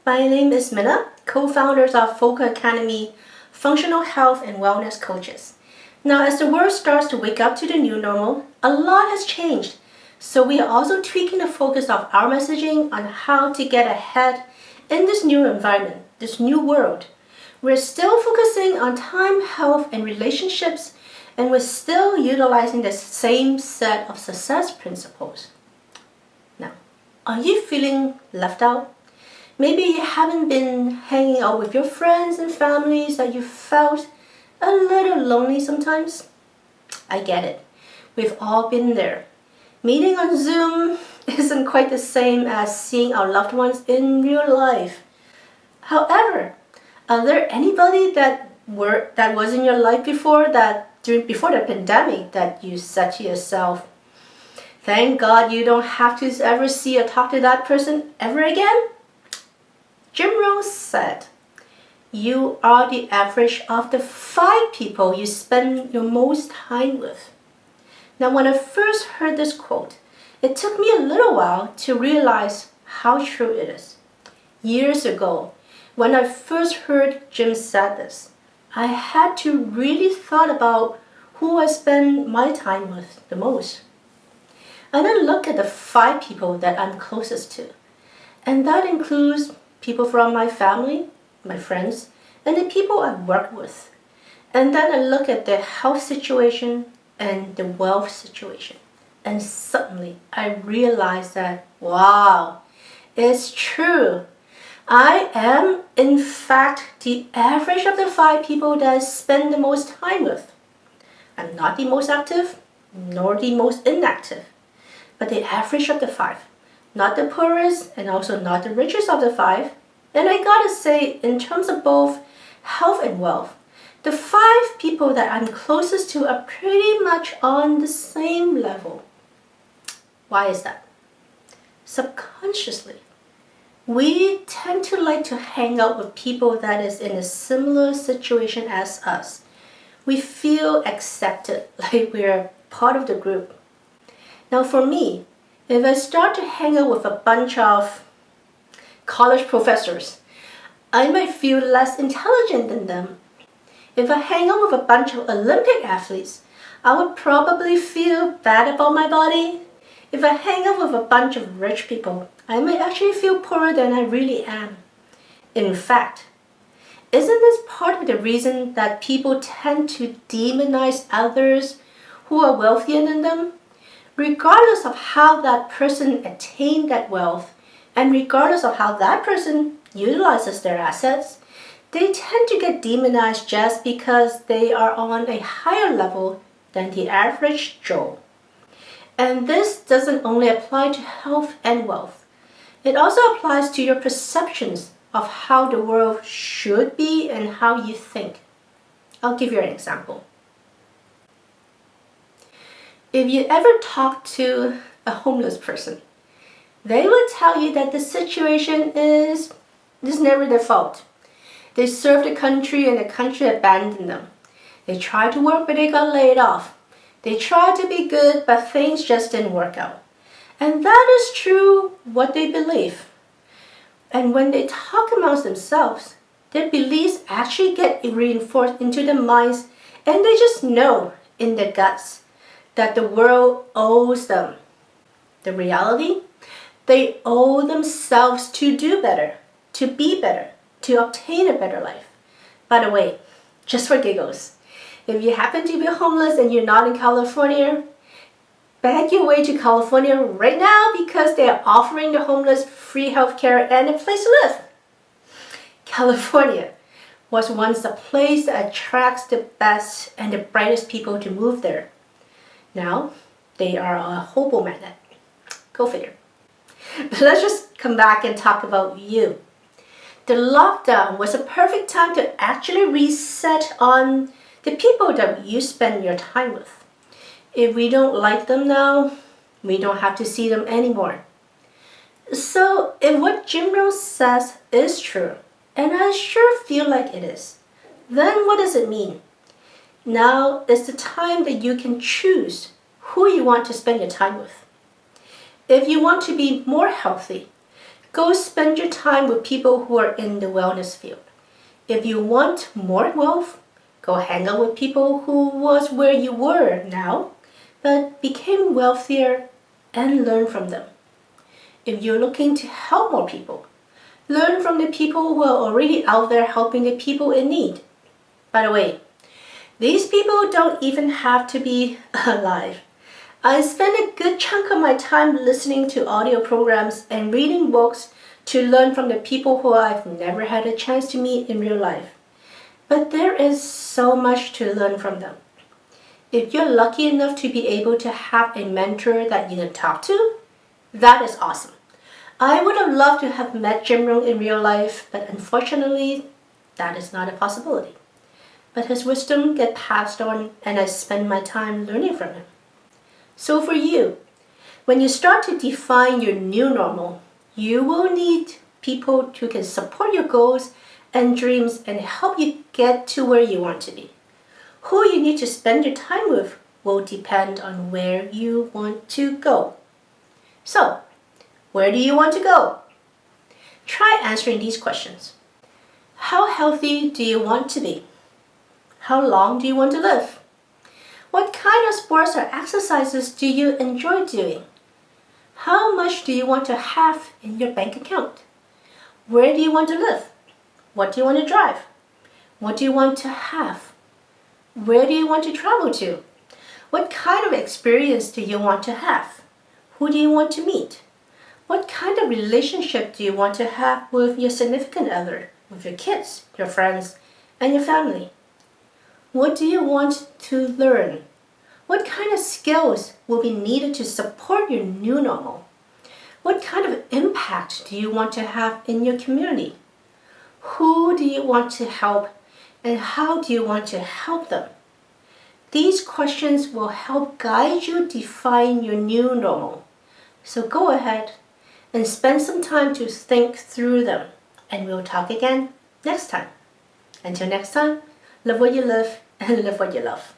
My name is Minna, co-founders of FOCO Academy, Functional Health and Wellness Coaches. Now, as the world starts to wake up to the new normal, a lot has changed. So we are also tweaking the focus of our messaging on how to get ahead in this new environment, this new world. We're still focusing on time, health, and relationships, and we're still utilizing the same set of success principles. Now, are you feeling left out? Maybe you haven't been hanging out with your friends and families, that you felt a little lonely sometimes. I get it. We've all been there. Meeting on Zoom isn't quite the same as seeing our loved ones in real life. However, are there anybody that was in your life before the pandemic that you said to yourself, thank God you don't have to ever see or talk to that person ever again? Jim Rohn said, you are the average of the 5 people you spend your most time with. Now, when I first heard this quote, it took me a little while to realize how true it is. Years ago, when I first heard Jim say this, I had to really thought about who I spend my time with the most. And then look at the 5 people that I'm closest to. And that includes people from my family, my friends, and the people I work with. And then I look at their health situation and the wealth situation. And suddenly I realized that, wow, it's true. I am, in fact, the average of the 5 people that I spend the most time with. I'm not the most active, nor the most inactive, but the average of the 5. Not the poorest and also not the richest of the 5. And I gotta say, in terms of both health and wealth, the 5 people that I'm closest to are pretty much on the same level. Why is that? Subconsciously, we tend to like to hang out with people that is in a similar situation as us. We feel accepted, like we're part of the group. Now for me, if I start to hang out with a bunch of college professors, I might feel less intelligent than them. If I hang out with a bunch of Olympic athletes, I would probably feel bad about my body. If I hang out with a bunch of rich people, I might actually feel poorer than I really am. In fact, isn't this part of the reason that people tend to demonize others who are wealthier than them? Regardless of how that person attained that wealth, and regardless of how that person utilizes their assets, they tend to get demonized just because they are on a higher level than the average Joe. And this doesn't only apply to health and wealth. It also applies to your perceptions of how the world should be and how you think. I'll give you an example. If you ever talk to a homeless person, they will tell you that the situation is never their fault. They served the country and the country abandoned them. They tried to work but they got laid off. They tried to be good but things just didn't work out. And that is true what they believe. And when they talk amongst themselves, their beliefs actually get reinforced into their minds, and they just know in their guts that the world owes them. The reality? They owe themselves to do better, to be better, to obtain a better life. By the way, just for giggles, if you happen to be homeless and you're not in California, bag your way to California right now because they are offering the homeless free healthcare and a place to live. California was once the place that attracts the best and the brightest people to move there. Now, they are a hobo magnet. Go figure. But let's just come back and talk about you. The lockdown was a perfect time to actually reset on the people that you spend your time with. If we don't like them now, we don't have to see them anymore. So if what Jim Rohn says is true, and I sure feel like it is, then what does it mean? Now is the time that you can choose who you want to spend your time with. If you want to be more healthy, Go spend your time with people who are in the wellness field. If you want more wealth, go hang out with people who was where you were now, but became wealthier and learn from them. If you're looking to help more people, learn from the people who are already out there helping the people in need. By the way, these people don't even have to be alive. I spend a good chunk of my time listening to audio programs and reading books to learn from the people who I've never had a chance to meet in real life. But there is so much to learn from them. If you're lucky enough to be able to have a mentor that you can talk to, that is awesome. I would have loved to have met Jim Rohn in real life, but unfortunately, that is not a possibility. But his wisdom gets passed on, and I spend my time learning from him. So for you, when you start to define your new normal, you will need people who can support your goals and dreams and help you get to where you want to be. Who you need to spend your time with will depend on where you want to go. So, where do you want to go? Try answering these questions. How healthy do you want to be? How long do you want to live? What kind of sports or exercises do you enjoy doing? How much do you want to have in your bank account? Where do you want to live? What do you want to drive? What do you want to have? Where do you want to travel to? What kind of experience do you want to have? Who do you want to meet? What kind of relationship do you want to have with your significant other, with your kids, your friends, and your family? What do you want to learn? What kind of skills will be needed to support your new normal? What kind of impact do you want to have in your community? Who do you want to help, and how do you want to help them? These questions will help guide you define your new normal. So go ahead and spend some time to think through them, and we'll talk again next time. Until next time, live what you live and live what you love.